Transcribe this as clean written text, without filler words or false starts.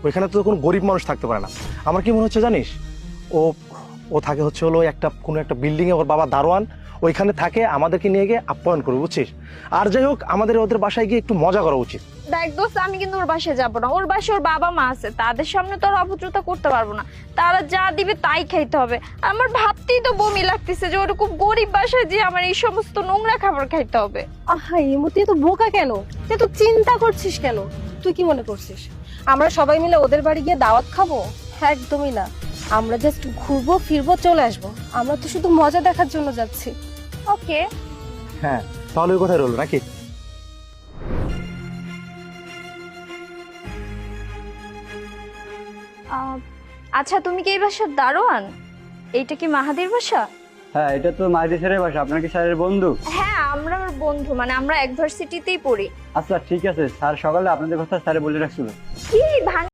ওইখানে তো কোনো গরিব মানুষ থাকতে পারে না। আমার কি মনে হচ্ছে জানিস, ও ও থাকে হচ্ছে হলো কোনো একটা বিল্ডিংয়ে, ওর বাবা দারোয়ান, ওইখানে থাকে, আমাদেরকে নিয়ে গিয়ে আপ্যায়ন করবে, বুঝছিস? আর যাই হোক, আমাদের ওদের বাসায় গিয়ে একটু মজা করা উচিত। দেখ দোস্ত, আমি কিন্তু ওর বাসায় যাবো না। ওর বাসায় ওর বাবা মা আছে, তাদের সামনে তো আর অভদ্রতা করতে পারবো না। তারা যা দিবে তাই খাইতে হবে। আমার ভাবতেই তো বমি লাগতেছে যে ওরকম গরিব বাসায় যে আমার এই সমস্ত নোংরা খাবার খাইতে হবে। আহা এমতি তো বোকা কেন? তুই তো চিন্তা করছিস কেন? তুই কি মনে করছিস আমরা সবাই মিলে ওদের বাড়ি গিয়ে দাওয়াত খাবো? একদমই না। আমরা জাস্ট ঘুরবো ফিরবো চলে আসবো। আমরা তো শুধু মজা দেখার জন্য যাচ্ছি। ওকে। হ্যাঁ, তাহলে ওই কথাই রইলো নাকি? আচ্ছা, তুমি কি এই বাসার দারোয়ান? এইটা কি মাহাদির বাসা? হ্যাঁ, এটা তো মাহিদি স্যারের বাসা। আপনার কি স্যারের বন্ধু? হ্যাঁ, আমরা ওর বন্ধু, মানে আমরা এক ভার্সিটিতেই পড়ি। আচ্ছা ঠিক আছে, স্যার সকালে আপনাদের কথা স্যারে বলে রাখছিল। কি ভান